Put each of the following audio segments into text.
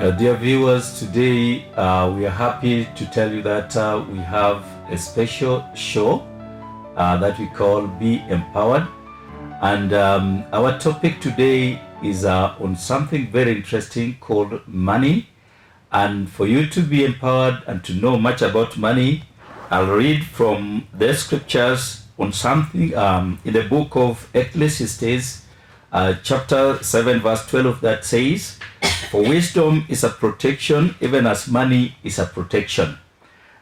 Dear viewers, today we are happy to tell you that we have a special show that we call Be Empowered. And our topic today is on something very interesting called money. And for you to be empowered and to know much about money, I'll read from the scriptures on something in the book of Ecclesiastes, chapter 7, verse 12, that says, "For wisdom is a protection, even as money is a protection."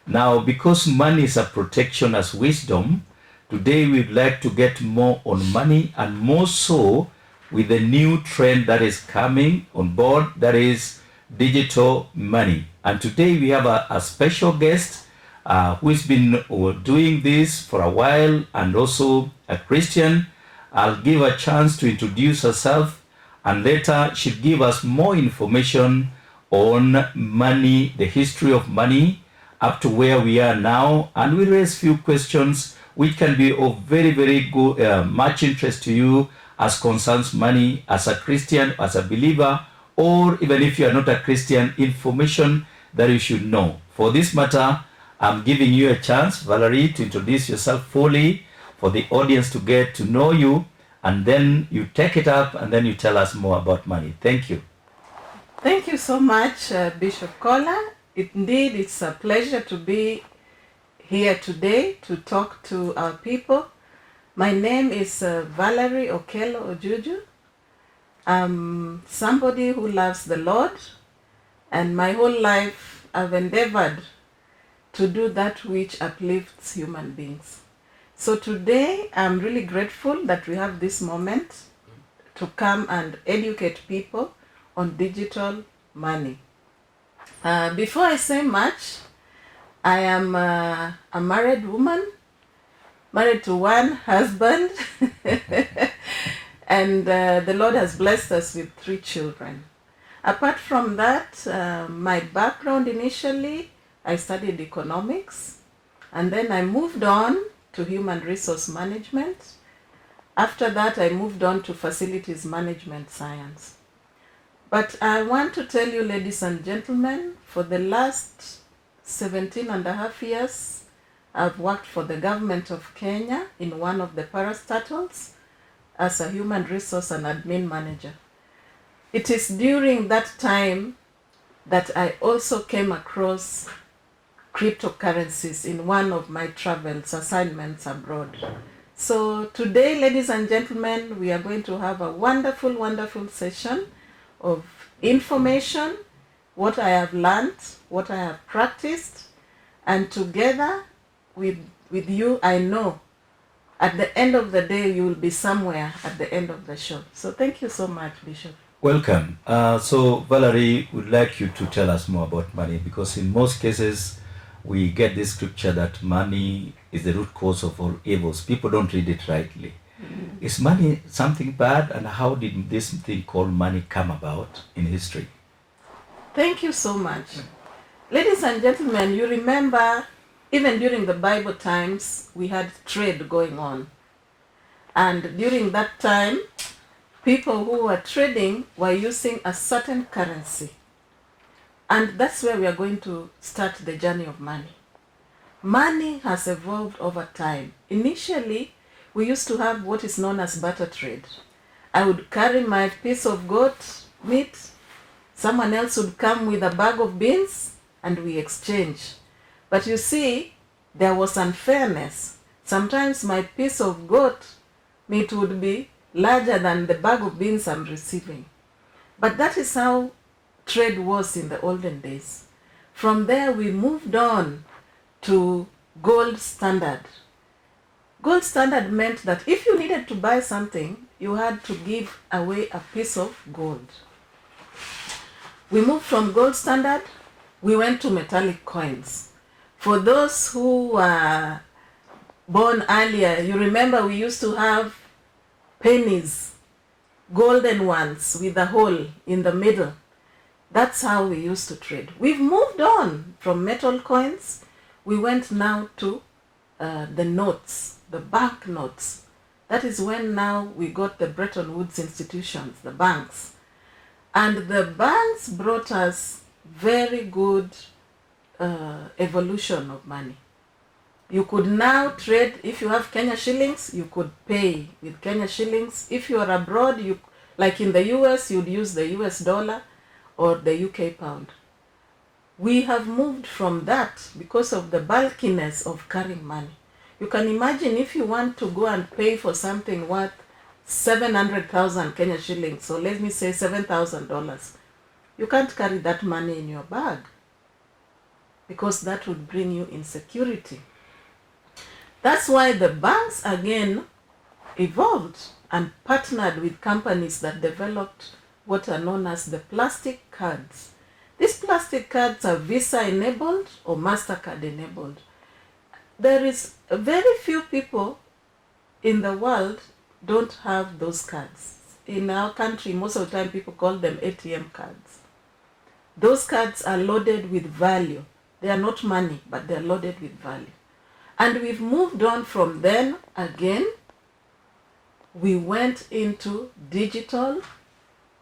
Now, because money is a protection as wisdom, today we'd like to get more on money, and more so with the new trend that is coming on board, that is digital money. And today we have a special guest who's been doing this for a while and also a Christian. I'll give her a chance to introduce herself, and later she'll give us more information on money, the history of money, up to where we are now, and we'll raise few questions which can be of very, very good, much interest to you as concerns money, as a Christian, as a believer, or even if you are not a Christian, information that you should know. For this matter, I'm giving you a chance, Valerie, to introduce yourself fully for the audience to get to know you, and then you take it up and then you tell us more about money. Thank you. Thank you so much, Bishop Kola. Indeed, it's a pleasure to be here today to talk to our people. My name is Valerie Okello Ojuju. I'm somebody who loves the Lord, and my whole life I've endeavored to do that which uplifts human beings. So today I'm really grateful that we have this moment to come and educate people on digital money. Before I say much, I am a married woman, married to one husband, and the Lord has blessed us with 3 children. Apart from that, my background initially, I studied economics, and then I moved on to human resource management. After that, I moved on to facilities management science. But I want to tell you, ladies and gentlemen, for the last 17 and a half years, I've worked for the government of Kenya in one of the parastatals as a human resource and admin manager. It is during that time that I also came across cryptocurrencies in one of my travels assignments abroad. So today, ladies and gentlemen, we are going to have a wonderful, wonderful session of information, what I have learned, what I have practiced, and together with you, I know at the end of the day, you will be somewhere at the end of the show. So thank you so much, Bishop. Welcome. So Valerie would like you to tell us more about money, because in most cases we get this scripture that money is the root cause of all evils. People don't read it rightly. Is money something bad, and how did this thing called money come about in history? Thank you so much. Ladies and gentlemen, you remember even during the Bible times, we had trade going on. And during that time, people who were trading were using a certain currency. And that's where we are going to start the journey of money. Money has evolved over time. Initially, we used to have what is known as barter trade. I would carry my piece of goat meat, someone else would come with a bag of beans, and we exchange. But you see, there was unfairness. Sometimes my piece of goat meat would be larger than the bag of beans I'm receiving. But that is how trade was in the olden days. From there, we moved on to gold standard. Gold standard meant that if you needed to buy something, you had to give away a piece of gold. We moved from gold standard, we went to metallic coins. For those who were born earlier, you remember we used to have pennies, golden ones with a hole in the middle. That's how we used to trade. We've moved on from metal coins. We went now to the notes, the bank notes. That is when now we got the Bretton Woods institutions, the banks. And the banks brought us very good evolution of money. You could now trade. If you have Kenya shillings, you could pay with Kenya shillings. If you are abroad, like in the US, you'd use the US dollar or the UK pound. We have moved from that because of the bulkiness of carrying money. You can imagine if you want to go and pay for something worth 700,000 Kenya shillings, so let me say $7,000. You can't carry that money in your bag because that would bring you insecurity. That's why the banks again evolved and partnered with companies that developed what are known as the plastic cards. These plastic cards are Visa enabled or MasterCard enabled. There is very few people in the world don't have those cards. In our country, most of the time people call them ATM cards. Those cards are loaded with value. They are not money, but they are loaded with value. And we've moved on from then again. We went into digital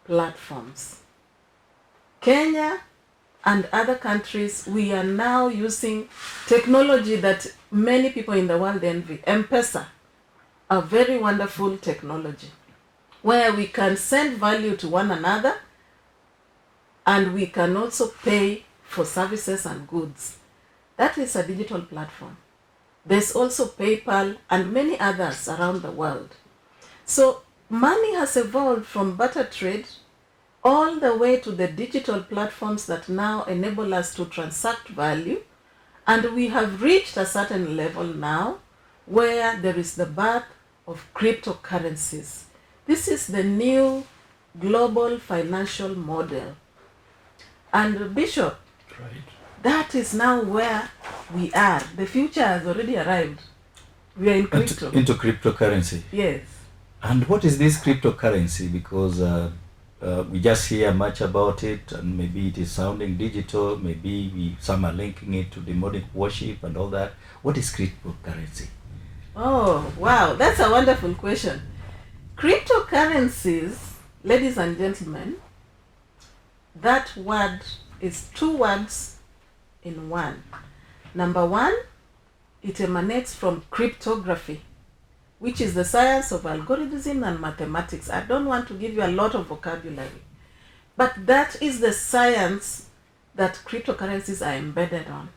platforms. Kenya and other countries, we are now using technology that many people in the world envy. M-Pesa, a very wonderful technology where we can send value to one another and we can also pay for services and goods. That is a digital platform. There's also PayPal and many others around the world. So money has evolved from barter trade all the way to the digital platforms that now enable us to transact value. And we have reached a certain level now where there is the birth of cryptocurrencies. This is the new global financial model. And Bishop, Right. that is now where we are. The future has already arrived. We are in crypto. Into cryptocurrency. Yes. And what is this cryptocurrency? Because we just hear much about it, and maybe it is sounding digital. Maybe some are linking it to demonic worship and all that. What is cryptocurrency? Oh, wow. That's a wonderful question. Cryptocurrencies, ladies and gentlemen, that word is two words in one. Number one, it emanates from cryptography, which is the science of algorithm and mathematics. I don't want to give you a lot of vocabulary, but that is the science that cryptocurrencies are embedded on.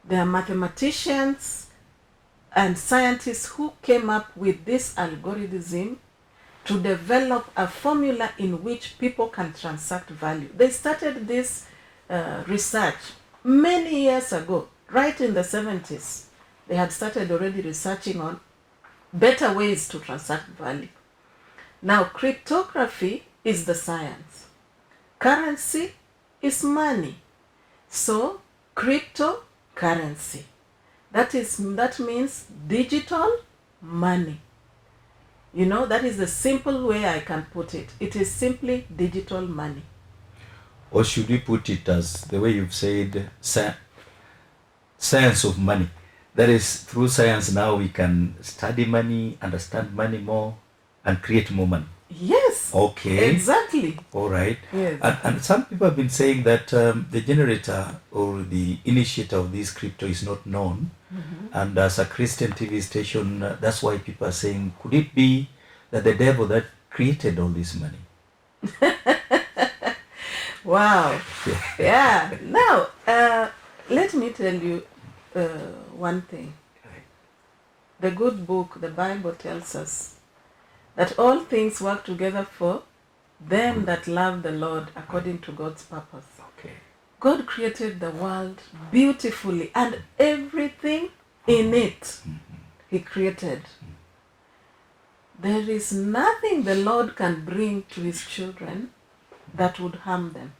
There are mathematicians and scientists who came up with this algorithm to develop a formula in which people can transact value. They started this research many years ago, right in the 70s. They had started already researching on better ways to transact value. Now, cryptography is the science. Currency is money. So, cryptocurrency. That means digital money. You know, that is the simple way I can put it. It is simply digital money. Or should we put it as the way you've said, science of money? That is, through science now we can study money, understand money more, and create more money. Yes. Okay. Exactly. All right. Yes. And some people have been saying that the generator or the initiator of this crypto is not known. Mm-hmm. And as a Christian TV station, that's why people are saying, could it be that the devil that created all this money? Wow. Yeah. Now, let me tell you one thing. The good book, the Bible, tells us that all things work together for them that love the Lord according to God's purpose. Okay. God created the world beautifully and everything in it He created. There is nothing the Lord can bring to His children that would harm them.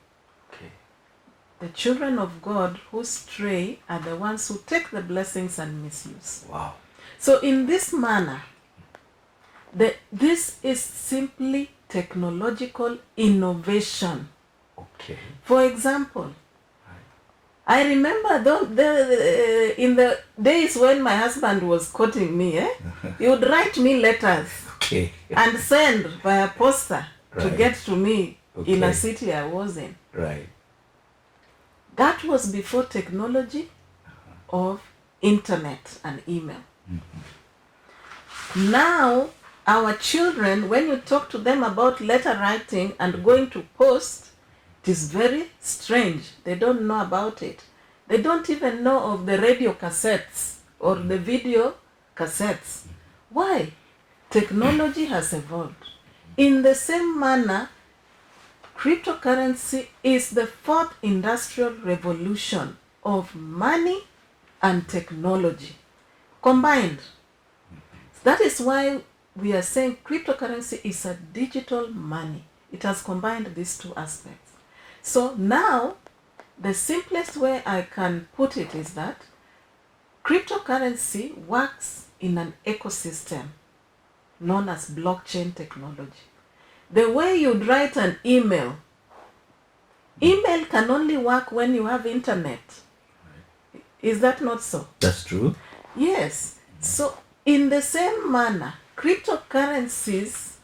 Okay. The children of God who stray are the ones who take the blessings and misuse. Wow. So in this manner, this is simply technological innovation. Okay. For example, I remember in the days when my husband was courting me, he would write me letters Okay. and send via poster. to get to me in a city I was in. Right. That was before technology of internet and email. Now, our children, when you talk to them about letter writing and going to post, it is very strange. They don't know about it. They don't even know of the radio cassettes or the video cassettes. Why? Technology has evolved. In the same manner, cryptocurrency is the fourth industrial revolution of money and technology combined. That is why we are saying cryptocurrency is a digital money. It has combined these two aspects. So now, the simplest way I can put it is that cryptocurrency works in an ecosystem known as blockchain technology. The way you'd write an email can only work when you have internet. Is that not so? That's true. Yes. So in the same manner, cryptocurrencies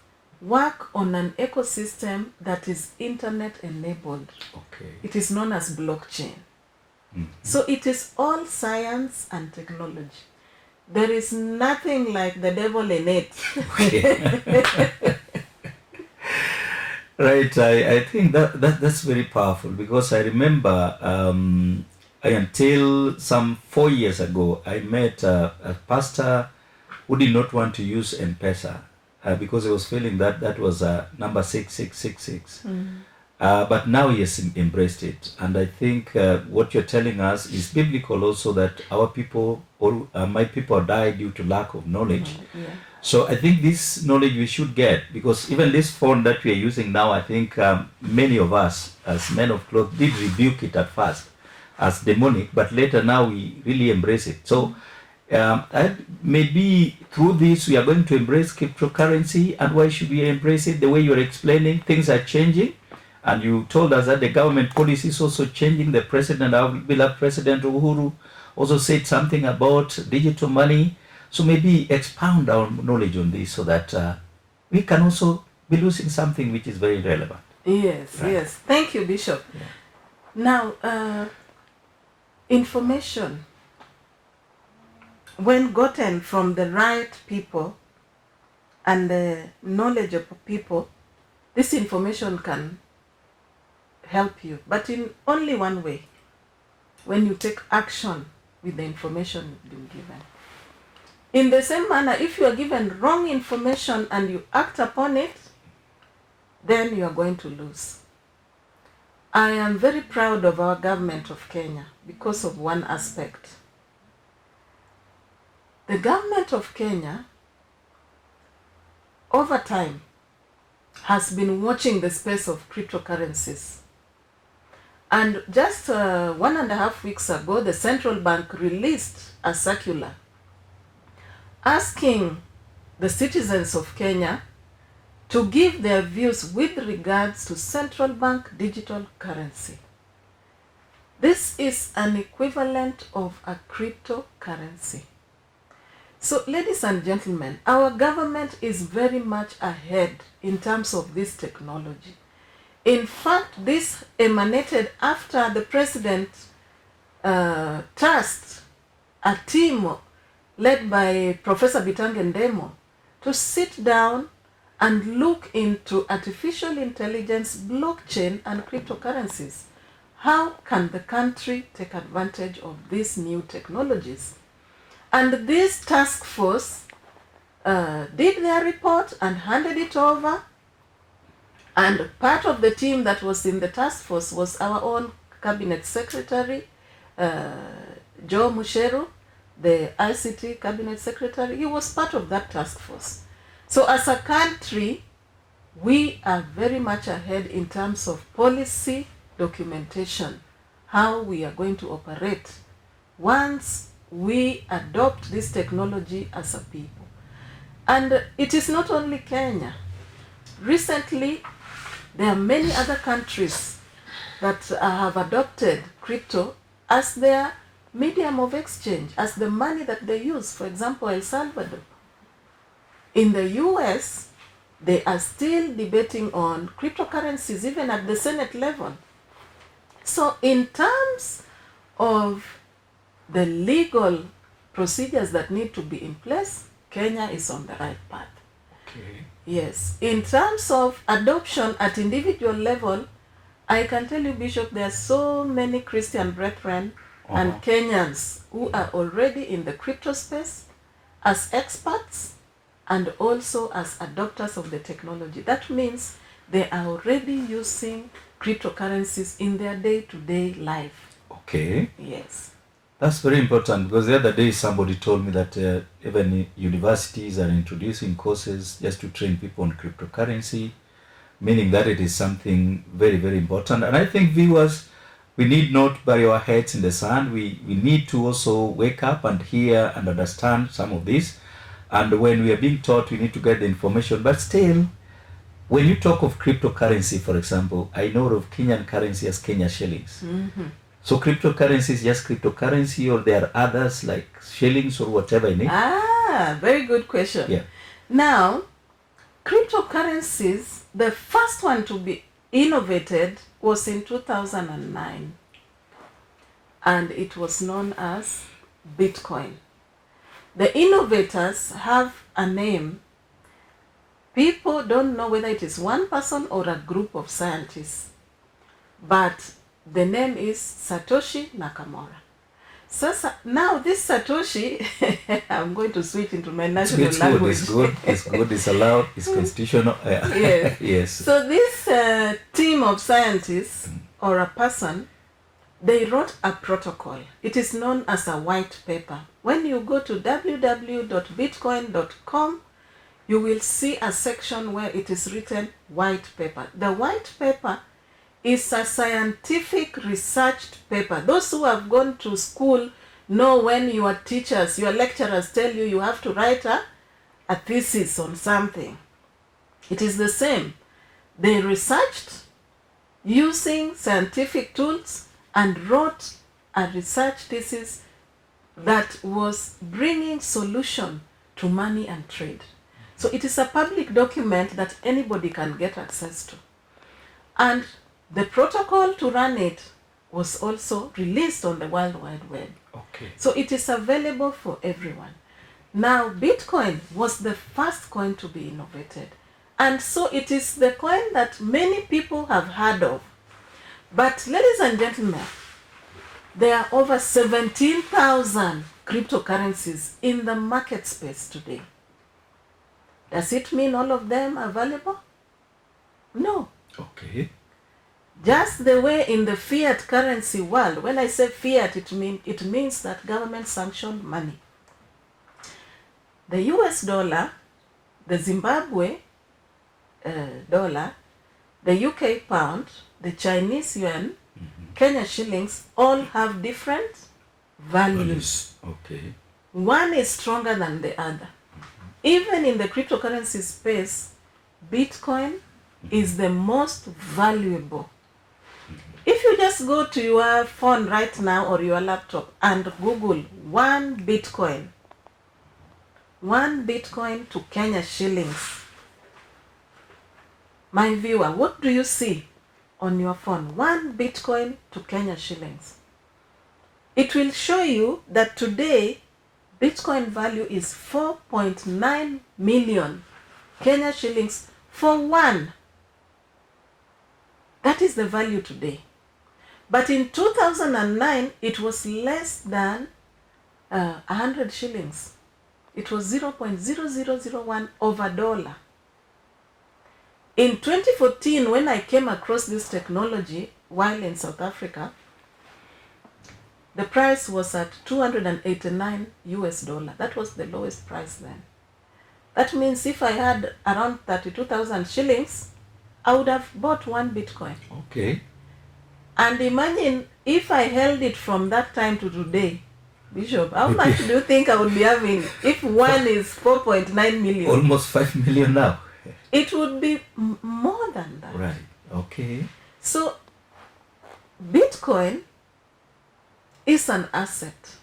work on an ecosystem that is internet enabled. Okay. It is known as blockchain. So it is all science and technology. There is nothing like the devil in it. Right. I think that's very powerful, because I remember until some 4 years ago, I met a pastor who did not want to use M-Pesa because he was feeling that was number 6666. But now he has embraced it. And I think what you're telling us is biblical also, that our people, or my people, die due to lack of knowledge. Yeah. So I think this knowledge we should get, because even this phone that we are using now, I think many of us as men of cloth did rebuke it at first as demonic, but later now we really embrace it. So maybe through this we are going to embrace cryptocurrency. And why should we embrace it? The way you're explaining, things are changing. And you told us that the government policy is also changing. The president, our beloved President Uhuru, also said something about digital money. So maybe expound our knowledge on this, so that we can also be losing something which is very relevant. Yes, right. Yes. Thank you, Bishop. Yeah. Now, information, when gotten from the right people and the knowledge of people, this information can help you, but in only one way: when you take action with the information you've been given. In the same manner, if you are given wrong information and you act upon it, then you are going to lose. I am very proud of our government of Kenya because of one aspect. The government of Kenya, over time, has been watching the space of cryptocurrencies. And just 1.5 weeks ago, the central bank released a circular asking the citizens of Kenya to give their views with regards to central bank digital currency. This is an equivalent of a cryptocurrency. So, ladies and gentlemen, our government is very much ahead in terms of this technology. In fact, this emanated after the president tasked a team led by Professor Bitange Ndemo to sit down and look into artificial intelligence, blockchain, and cryptocurrencies. How can the country take advantage of these new technologies? And this task force did their report and handed it over. And part of the team that was in the task force was our own cabinet secretary, Joe Musheru, the ICT cabinet secretary. He was part of that task force. So as a country, we are very much ahead in terms of policy documentation, how we are going to operate once we adopt this technology as a people. And it is not only Kenya. Recently, there are many other countries that have adopted crypto as their medium of exchange, as the money that they use. For example, El Salvador. In the US, they are still debating on cryptocurrencies even at the Senate level. So in terms of the legal procedures that need to be in place, Kenya is on the right path. Okay. Yes. In terms of adoption at individual level, I can tell you, Bishop, there are so many Christian brethren and Kenyans who are already in the crypto space as experts and also as adopters of the technology. That means they are already using cryptocurrencies in their day-to-day life. Okay. Yes. That's very important, because the other day somebody told me that even universities are introducing courses just to train people on cryptocurrency, meaning that it is something very, very important. And I think viewers, we need not bury our heads in the sand. We need to also wake up and hear and understand some of this. And when we are being taught, we need to get the information. But still, when you talk of cryptocurrency, for example, I know of Kenyan currency as Kenya shillings. Mm-hmm. So cryptocurrency is just cryptocurrency, or there are others like shillings or whatever in it? Ah, very good question. Yeah. Now, cryptocurrencies, the first one to be innovated was in 2009, and it was known as Bitcoin. The innovators have a name. People don't know whether it is one person or a group of scientists, but the name is Satoshi Nakamoto. So now this Satoshi, I'm going to switch into my national language. It's good. It's allowed. It's constitutional. Yes. Yes. So this team of scientists or a person, they wrote a protocol. It is known as a white paper. When you go to www.bitcoin.com, you will see a section where it is written white paper. The white paper is a scientific researched paper. Those who have gone to school know when your teachers, your lecturers tell you you have to write a thesis on something. It is the same. They researched using scientific tools and wrote a research thesis that was bringing solution to money and trade. So it is a public document that anybody can get access to. And the protocol to run it was also released on the World Wide Web. Okay. So it is available for everyone. Now, Bitcoin was the first coin to be innovated. And so it is the coin that many people have heard of. But ladies and gentlemen, there are over 17,000 cryptocurrencies in the market space today. Does it mean all of them are valuable? No. Okay. Just the way in the fiat currency world, when I say fiat, it means that government sanctioned money. The US dollar, the Zimbabwe dollar, the UK pound, the Chinese yuan, Kenya shillings, all have different values. Okay. One is stronger than the other. Even in the cryptocurrency space, Bitcoin is the most valuable. If you just go to your phone right now or your laptop and Google one Bitcoin to Kenya shillings, my viewer, what do you see on your phone? One Bitcoin to Kenya shillings. It will show you that today Bitcoin value is 4.9 million Kenya shillings for one. That is the value today. But in 2009, it was less than 100 shillings. It was 0.0001 over dollar. In 2014, when I came across this technology while in South Africa, the price was at 289 US dollar. That was the lowest price then. That means if I had around 32,000 shillings, I would have bought one Bitcoin. Okay. And imagine if I held it from that time to today, Bishop, how much do you think I would be having if one is 4.9 million? Almost 5 million now. It would be more than that. Right. Okay. So, Bitcoin is an asset.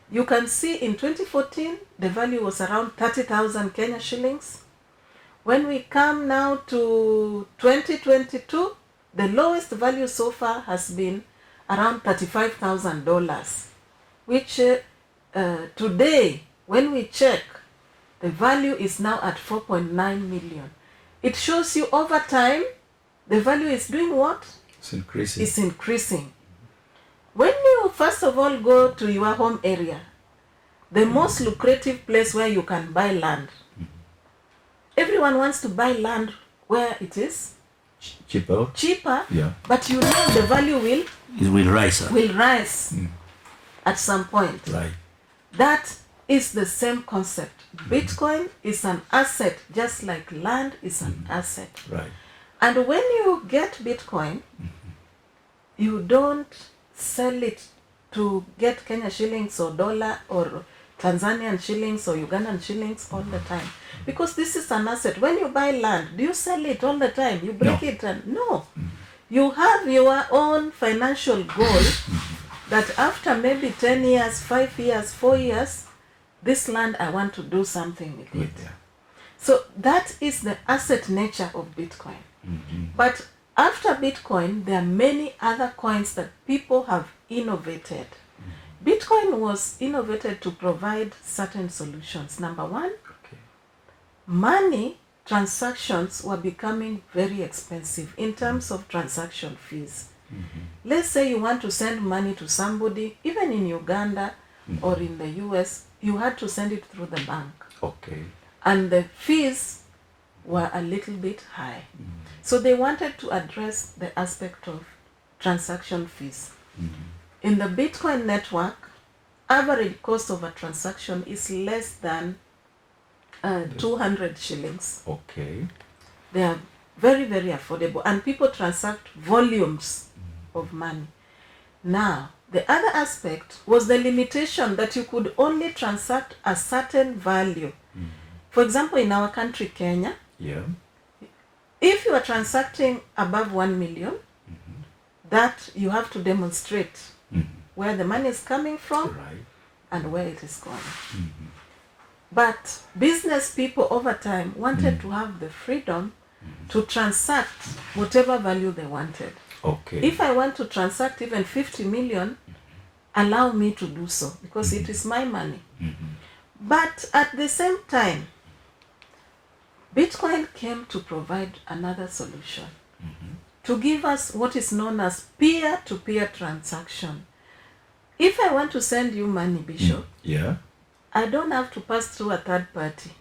You can see in 2014, the value was around 30,000 Kenya shillings. When we come now to 2022, the lowest value so far has been around $35,000, which today, when we check, the value is now at 4.9 million. It shows you over time, the value is doing what? It's increasing. It's increasing. When you first of all go to your home area, the most lucrative place where you can buy land, everyone wants to buy land where it is Cheaper. Yeah. but you know the value It will rise. will rise at some point. Right. That is the same concept. Bitcoin is an asset, just like land is an asset. Right. And when you get Bitcoin, you don't sell it to get Kenya shillings or dollar or Tanzanian shillings or Ugandan shillings all the time. Because this is an asset. When you buy land, do you sell it all the time? You break it and no. You have your own financial goal that after maybe 10 years, 5 years, 4 years, this land I want to do something with it. Yeah. So that is the asset nature of Bitcoin. But after Bitcoin, there are many other coins that people have innovated. Bitcoin was innovated to provide certain solutions. Number one, money transactions were becoming very expensive in terms of transaction fees. Let's say you want to send money to somebody, even in Uganda or in the US, you had to send it through the bank. Okay. And the fees were a little bit high. So they wanted to address the aspect of transaction fees. In the Bitcoin network, average cost of a transaction is less than 200 shillings. Okay. They are very, very affordable, and people transact volumes of money. Now, the other aspect was the limitation that you could only transact a certain value. For example, in our country, Kenya, if you are transacting above 1 million, that you have to demonstrate where the money is coming from and where it is going. But business people over time wanted to have the freedom to transact whatever value they wanted. Okay. If I want to transact even 50 million, allow me to do so because it is my money. But at the same time, Bitcoin came to provide another solution, to give us what is known as peer-to-peer transaction. If I want to send you money, Bishop, I don't have to pass through a third party.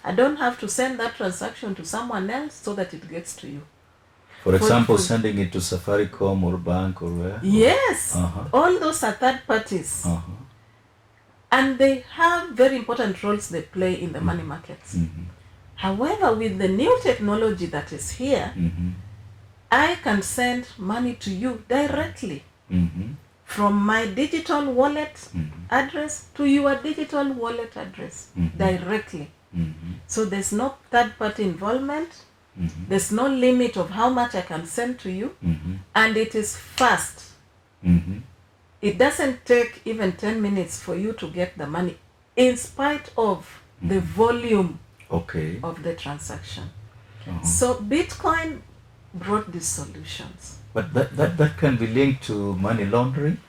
I don't have to send that transaction to someone else so that it gets to you. For example, sending it to Safaricom or bank or where? Yes, all those are third parties. And they have very important roles they play in the money markets. However, with the new technology that is here, I can send money to you directly from my digital wallet address to your digital wallet address directly. So there's no third party involvement. There's no limit of how much I can send to you, and it is fast. It doesn't take even 10 minutes for you to get the money in spite of the volume of the transaction. So Bitcoin brought these solutions. But that can be linked to money laundering?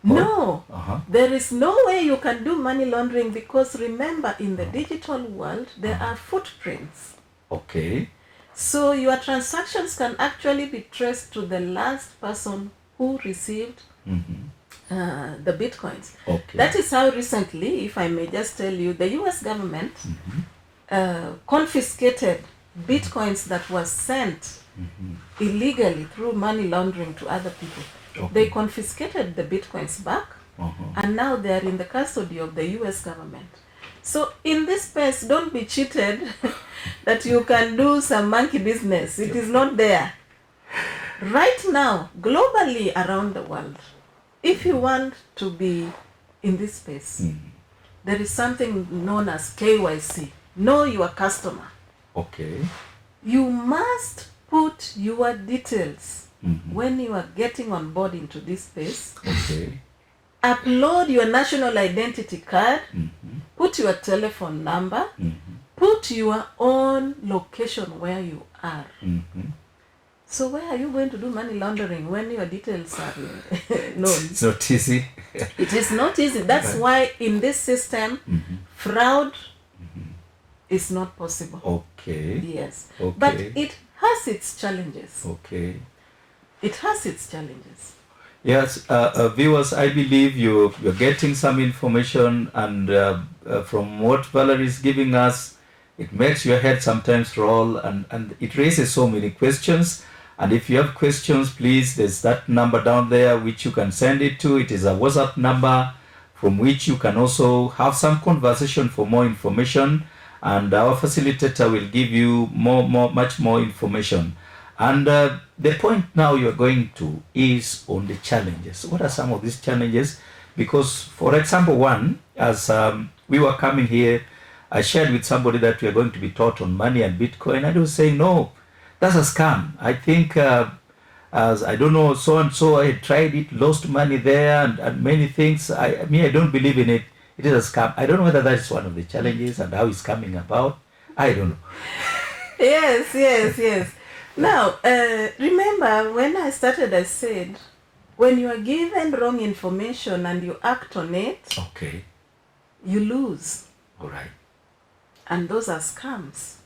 No, there is no way you can do money laundering because remember, in the digital world, there are footprints. Okay. So your transactions can actually be traced to the last person who received the Bitcoins. Okay. That is how recently, if I may just tell you, the US government confiscated Bitcoins that were sent illegally through money laundering to other people. They confiscated the Bitcoins back, and now they are in the custody of the US government. So in this space, don't be cheated that you can do some monkey business. It is not there. Right now, globally around the world, if you want to be in this space, there is something known as KYC. Know your customer. Okay. You must put your details when you are getting on board into this space. Okay. Upload your national identity card, put your telephone number, put your own location where you are. Mm-hmm. So where are you going to do money laundering when your details are known? It's not easy. It is not easy. That's why in this system, fraud is not possible. Okay. Yes. Okay. But it has its challenges. Okay. It has its challenges. Yes, viewers, I believe you're getting some information, and from what Valerie is giving us, it makes your head sometimes roll, and it raises so many questions. And if you have questions, please, there's that number down there which you can send it to. It is a WhatsApp number from which you can also have some conversation for more information, and our facilitator will give you much more information. And the point now you're going to is on the challenges. What are some of these challenges? Because, for example, one, as we were coming here, I shared with somebody that we are going to be taught on money and Bitcoin. And he was saying, no, that's a scam. I think, as I don't know, so and so, I tried it, lost money there, and many things. I don't believe in it. It is a scam. I don't know whether that is one of the challenges and how it's coming about. I don't know. Yes. Now, remember when I started, I said, when you are given wrong information and you act on it, okay, you lose. All right. And those are scams.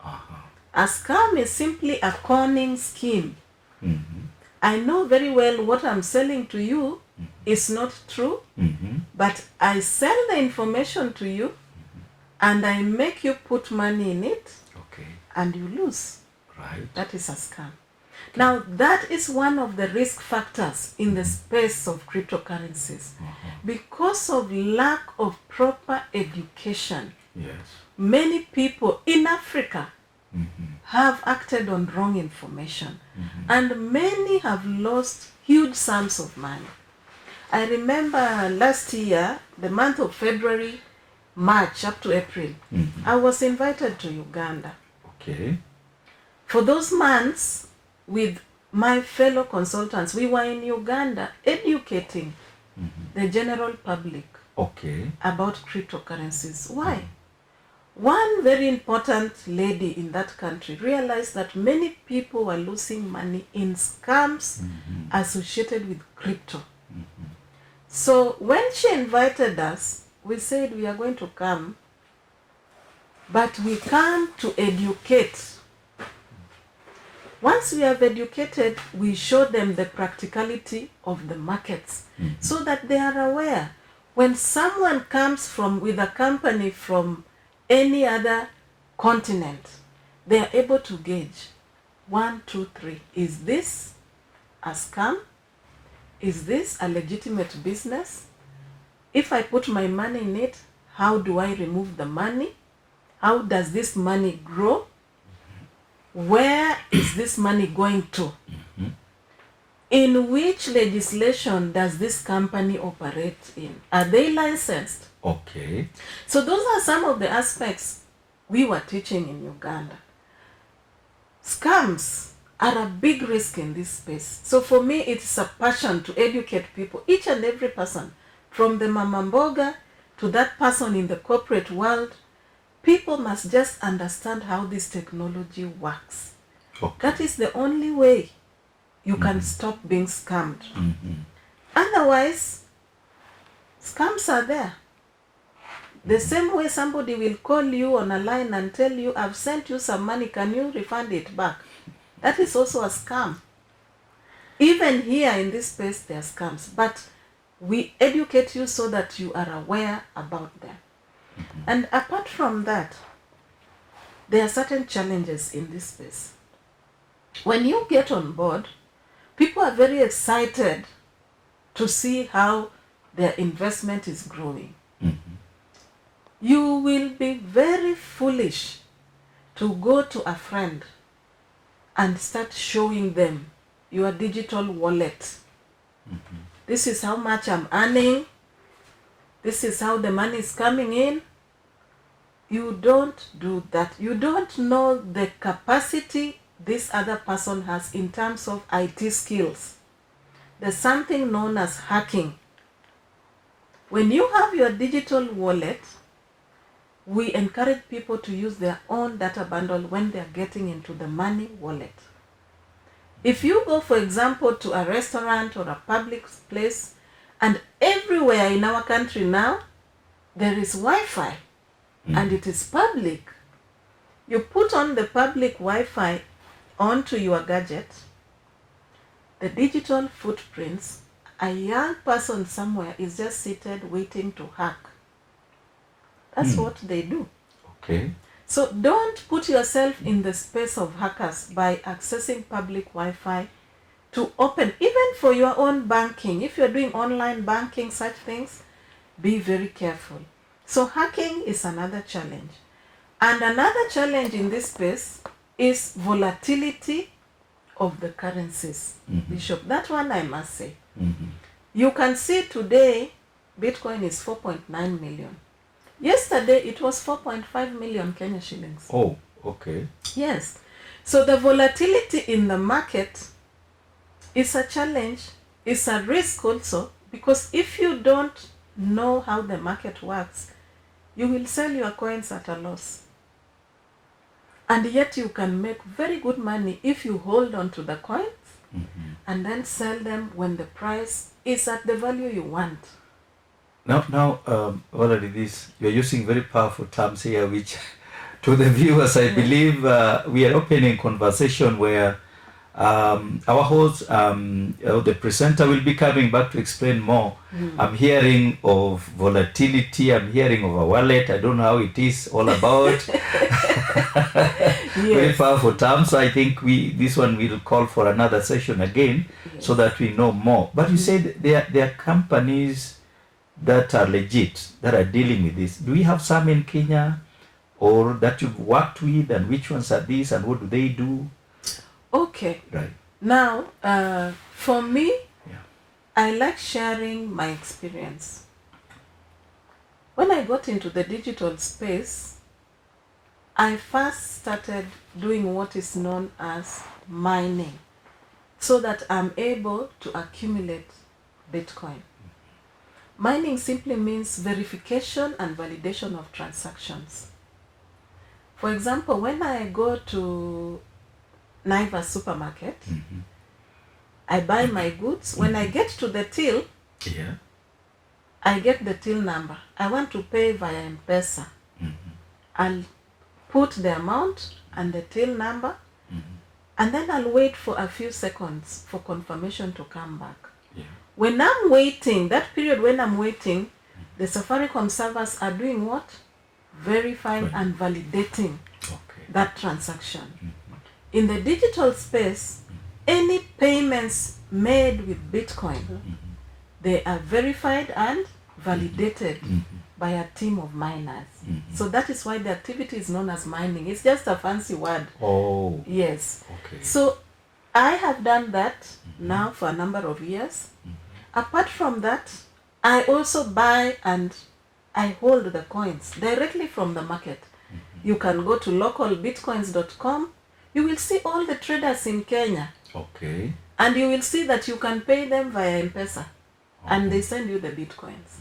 Uh-huh. A scam is simply a conning scheme. Mm-hmm. I know very well what I'm selling to you is not true, but I sell the information to you and I make you put money in it, okay, and you lose. Right. That is a scam. Now, that is one of the risk factors in the space of cryptocurrencies. Because of lack of proper education, Yes. many people in Africa have acted on wrong information, and many have lost huge sums of money. I remember last year, the month of February, March up to April, I was invited to Uganda. Okay. For those months, with my fellow consultants, we were in Uganda educating the general public about cryptocurrencies. Why? One very important lady in that country realized that many people were losing money in scams associated with crypto. So when she invited us, we said we are going to come, but we come to educate. Once we have educated, we show them the practicality of the markets so that they are aware. When someone comes with a company from any other continent, they are able to gauge 1, 2, 3. Is this a scam? Is this a legitimate business? If I put my money in it, how do I remove the money? How does this money grow? Where is this money going to? In which legislation does this company operate in? Are they licensed? Okay. So those are some of the aspects we were teaching in Uganda. Scams are a big risk in this space. So for me, it's a passion to educate people, each and every person, from the mama mboga to that person in the corporate world. People must just understand how this technology works. Okay. That is the only way you can stop being scammed. Otherwise, scams are there. The same way somebody will call you on a line and tell you, I've sent you some money, can you refund it back? That is also a scam. Even here in this space, there are scams. But we educate you so that you are aware about them. And apart from that, there are certain challenges in this space. When you get on board, people are very excited to see how their investment is growing. You will be very foolish to go to a friend and start showing them your digital wallet. This is how much I'm earning. This is how the money is coming in. You don't do that. You don't know the capacity this other person has in terms of IT skills. There's something known as hacking. When you have your digital wallet, we encourage people to use their own data bundle when they are getting into the money wallet. If you go, for example, to a restaurant or a public place, and everywhere in our country now, there is Wi-Fi, and it is public. You put on the public Wi-Fi onto your gadget, the digital footprints, a young person somewhere is just seated waiting to hack. That's what they do. Okay. So don't put yourself in the space of hackers by accessing public Wi-Fi to open, even for your own banking. If you're doing online banking, such things, be very careful. So hacking is another challenge. And another challenge in this space is volatility of the currencies. Bishop, that one I must say. You can see today, Bitcoin is 4.9 million. Yesterday, it was 4.5 million Kenya shillings. Oh, okay. Yes. So the volatility in the market is a challenge, it's a risk also, because if you don't know how the market works, you will sell your coins at a loss. And yet you can make very good money if you hold on to the coins and then sell them when the price is at the value you want. Now, already you're using very powerful terms here, which to the viewers, I believe we are opening conversation where our host, the presenter, will be coming back to explain more. I'm hearing of volatility, I'm hearing of a wallet, I don't know how it is all about. Very powerful terms. So I think this one will call for another session again, so that we know more. But you said there are companies that are legit, that are dealing with this. Do we have some in Kenya, or that you've worked with, and which ones are these, and what do they do? Okay. Right. Now, for me, I like sharing my experience. When I got into the digital space, I first started doing what is known as mining, so that I'm able to accumulate Bitcoin. Mining simply means verification and validation of transactions. For example, when I go to Naivas supermarket, I buy my goods. When I get to the till, I get the till number. I want to pay via M-Pesa. I'll put the amount and the till number, and then I'll wait for a few seconds for confirmation to come back. When I'm waiting, that period when I'm waiting, the Safaricom servers are doing what? Verifying and validating that transaction. In the digital space, any payments made with Bitcoin, they are verified and validated by a team of miners. So that is why the activity is known as mining. It's just a fancy word. Oh. Yes. Okay. So I have done that now for a number of years. Apart from that, I also buy and I hold the coins directly from the market. You can go to localbitcoins.com. You will see all the traders in Kenya. Okay. And you will see that you can pay them via M-Pesa. And they send you the Bitcoins.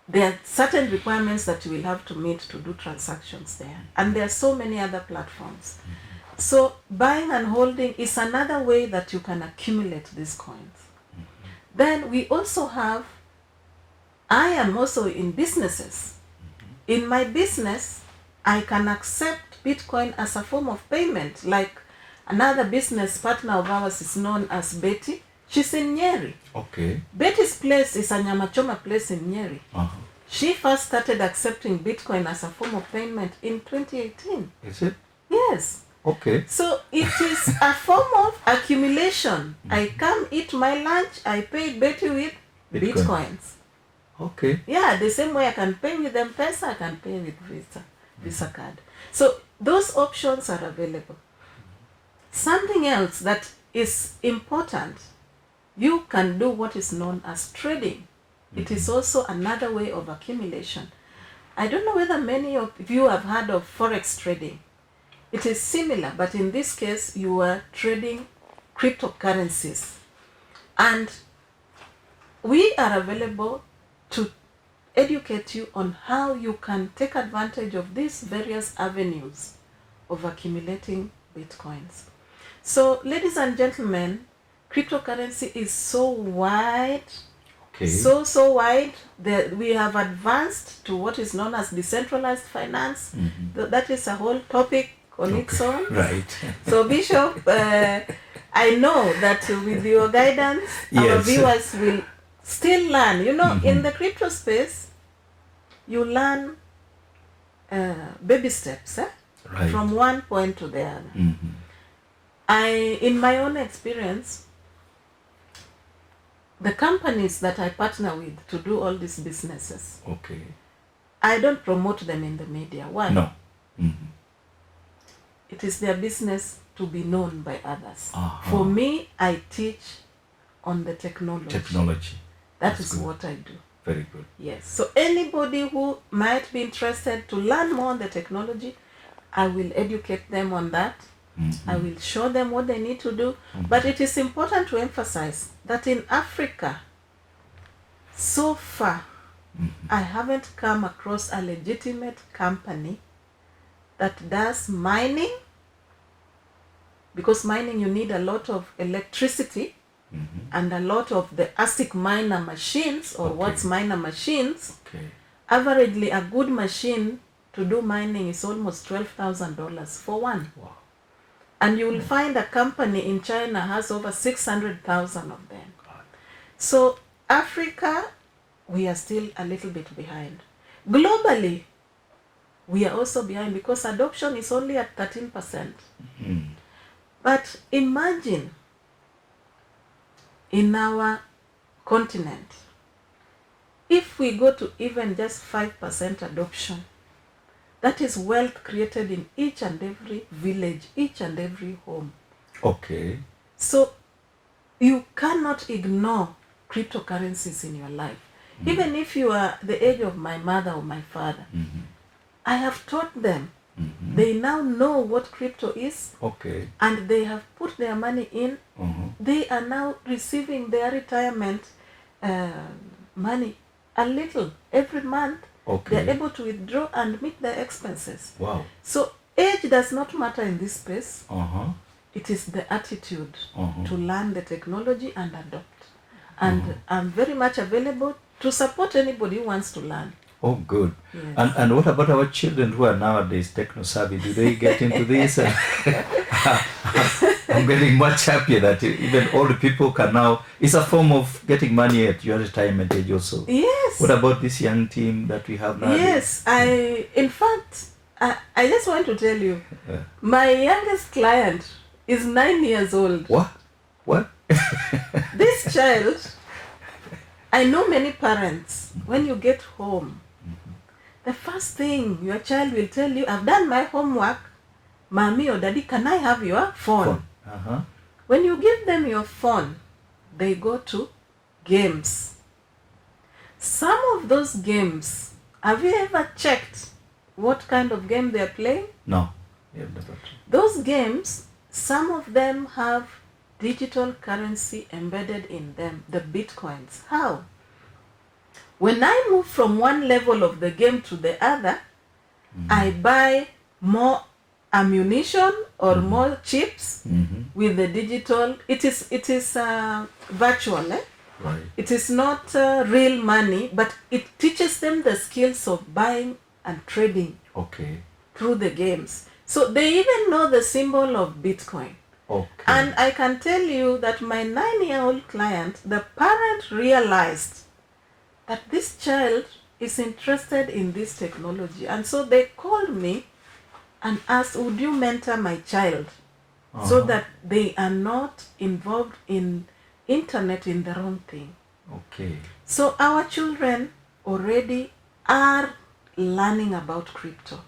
There are certain requirements that you will have to meet to do transactions there. And there are so many other platforms. So buying and holding is another way that you can accumulate these coins. Then we also have, I am also in businesses. In my business, I can accept Bitcoin as a form of payment. Like another business partner of ours is known as Betty. She's in Nyeri. Okay. Betty's place is a Nyamachoma place in Nyeri. She first started accepting Bitcoin as a form of payment in 2018. Is it? Yes. Okay. So it is a form of accumulation. I come eat my lunch, I pay Betty with Bitcoins. Okay. Yeah, the same way I can pay with M-Pesa, I can pay with Visa card. So those options are available. Something else that is important, you can do what is known as trading. It is also another way of accumulation. I don't know whether many of you have heard of Forex trading. It is similar, but in this case, you are trading cryptocurrencies. And we are available to educate you on how you can take advantage of these various avenues of accumulating Bitcoins. So, ladies and gentlemen, cryptocurrency is so wide, so wide that we have advanced to what is known as decentralized finance. That is a whole topic on its own. Right. So, Bishop, I know that with your guidance, our viewers will still learn. You know, in the crypto space, you learn baby steps, right, from one point to the other. In my own experience, the companies that I partner with to do all these businesses, I don't promote them in the media. Why? No. It is their business to be known by others. For me, I teach on the technology. That is what I do. Very good. Yes. So anybody who might be interested to learn more on the technology, I will educate them on that. I will show them what they need to do. But it is important to emphasize that in Africa, so far, I haven't come across a legitimate company that does mining, because mining you need a lot of electricity and a lot of the ASIC miner machines, or what's miner machines. Averagely, a good machine to do mining is almost $12,000 for one. Wow. And you will find a company in China has over 600,000 of them. So Africa, we are still a little bit behind. Globally, we are also behind because adoption is only at 13%. But imagine in our continent, if we go to even just 5% adoption, that is wealth created in each and every village, each and every home. So you cannot ignore cryptocurrencies in your life. Even if you are the age of my mother or my father, I have taught them. They now know what crypto is, and they have put their money in. They are now receiving their retirement money a little every month. They're able to withdraw and meet their expenses. Wow. So age does not matter in this space. It is the attitude to learn the technology and adopt. And I'm very much available to support anybody who wants to learn. Oh, good. Yes. And what about our children who are nowadays techno-savvy? Do they get into this? I'm getting much happier that even older people can now... It's a form of getting money at your retirement age also. Yes. What about this young team that we have now? Yes. In fact, I just want to tell you, my youngest client is 9 years old. What? This child, I know many parents, when you get home, the first thing your child will tell you, I've done my homework. Mommy or daddy, can I have your phone? When you give them your phone, they go to games. Some of those games, have you ever checked what kind of game they're playing? No, we have never. Those games, some of them have digital currency embedded in them, the Bitcoins. How? When I move from one level of the game to the other, I buy more ammunition or more chips with the digital. It is virtual. Right. It is not real money, but it teaches them the skills of buying and trading through the games. So they even know the symbol of Bitcoin. And I can tell you that my 9-year-old client, the parent realized that this child is interested in this technology. And so they called me and asked, would you mentor my child so that they are not involved in internet in the wrong thing? So our children already are learning about crypto.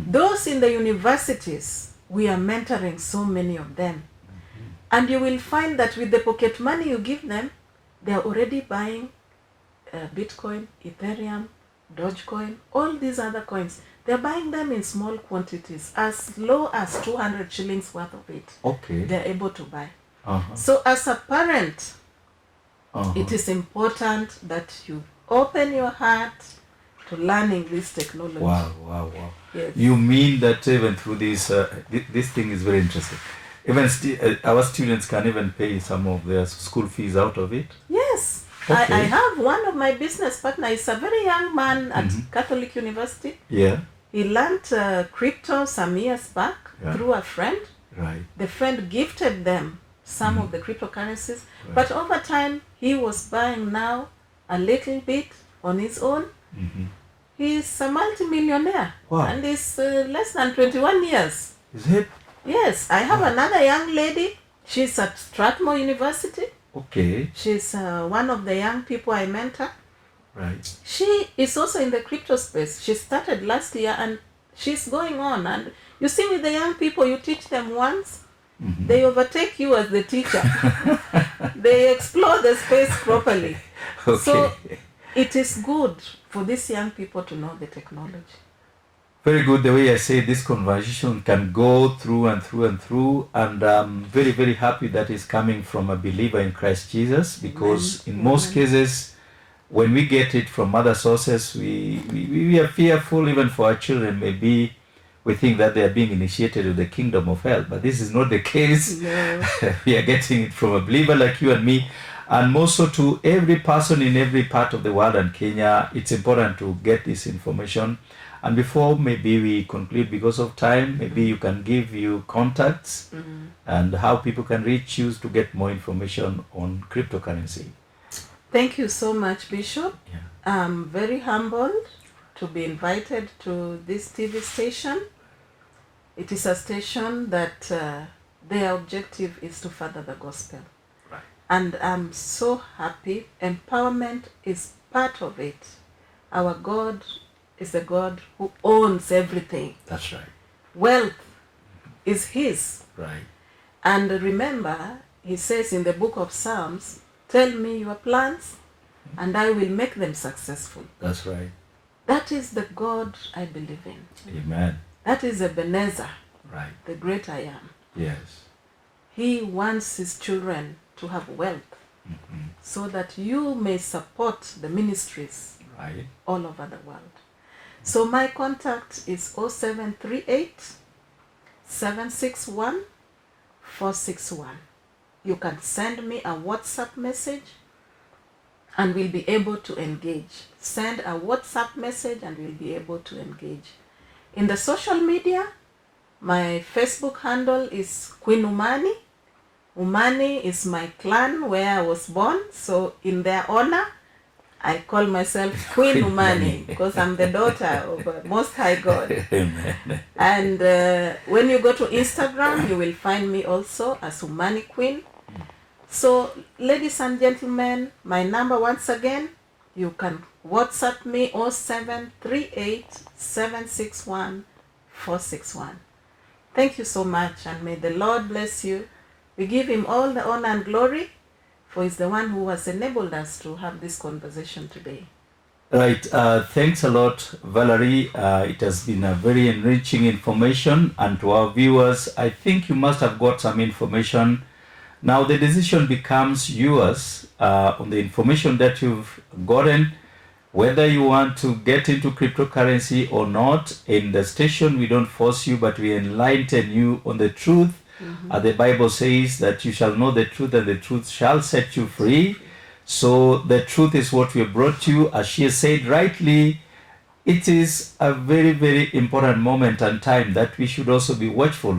Those in the universities, we are mentoring so many of them. And you will find that with the pocket money you give them, they are already buying Bitcoin, Ethereum, Dogecoin, all these other coins. They're buying them in small quantities, as low as 200 shillings worth of it. They're able to buy. So as a parent, it is important that you open your heart to learning this technology. Wow. Yes. You mean that even through this, this thing is very interesting. Even our students can even pay some of their school fees out of it? Yes. Okay. I have one of my business partners, is a very young man at Catholic University. Yeah. He learned crypto some years back through a friend. Right. The friend gifted them some of the cryptocurrencies. Right. But over time, he was buying now a little bit on his own. He's a multi-millionaire. Wow. And he's less than 21 years. Is it? Yes. I have another young lady. She's at Strathmore University. Okay. She's one of the young people I mentor. Right. She is also in the crypto space. She started last year and she's going on. And you see, with the young people, you teach them once, they overtake you as the teacher. They explore the space properly. Okay. So it is good for these young people to know the technology. Very good. The way I say this conversation can go through and through and through, and I'm very, very happy that is coming from a believer in Christ Jesus, because in most cases, when we get it from other sources, we are fearful even for our children. Maybe we think that they are being initiated to the kingdom of hell, but this is not the case. No. We are getting it from a believer like you and me, and more so to every person in every part of the world and Kenya. It's important to get this information. And before maybe we conclude, because of time, maybe you can give you contacts and how people can reach you to get more information on cryptocurrency. Thank you so much, Bishop. Yeah. I'm very humbled to be invited to this TV station. It is a station that their objective is to further the gospel. Right. And I'm so happy. Empowerment is part of it. Our God is a God who owns everything. That's right. Wealth is His. Right. And remember, He says in the book of Psalms, tell me your plans and I will make them successful. That's right. That is the God I believe in. Amen. That is Ebenezer, Right. the great I am. Yes. He wants his children to have wealth so that you may support the ministries Right. all over the world. So my contact is 0738 761 461. You can send me a WhatsApp message and we'll be able to engage. Send a WhatsApp message and we'll be able to engage. In the social media, my Facebook handle is Queen Umani. Umani is my clan where I was born, so in their honor, I call myself Queen Umani because I'm the daughter of a Most High God. Amen. And when you go to Instagram, you will find me also as Umani Queen. So, ladies and gentlemen, my number once again, you can WhatsApp me 0738 761 461. Thank you so much, and may the Lord bless you. We give Him all the honor and glory, for He's the one who has enabled us to have this conversation today. Right. Thanks a lot, Valerie. It has been a very enriching information, and to our viewers, I think you must have got some information. Now the decision becomes yours on the information that you've gotten, whether you want to get into cryptocurrency or not. In the station, we don't force you, but we enlighten you on the truth. The Bible says that you shall know the truth and the truth shall set you free. So the truth is what we have brought you. As she has said rightly, it is a very, very important moment and time that we should also be watchful.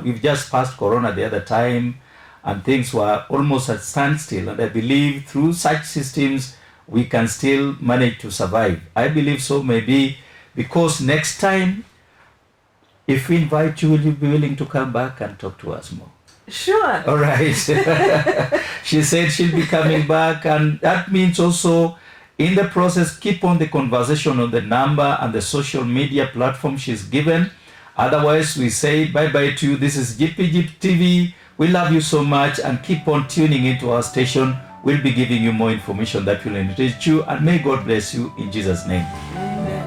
We've just passed Corona the other time and things were almost at standstill. And I believe through such systems, we can still manage to survive. I believe so, maybe because next time, if we invite you, will you be willing to come back and talk to us more? Sure. All right. She said she'll be coming back, and that means also in the process, keep on the conversation on the number and the social media platform she's given. Otherwise, we say bye-bye to you. This is GPG TV. We love you so much, and keep on tuning into our station. We'll be giving you more information that will enrich you, and may God bless you in Jesus' name. Amen.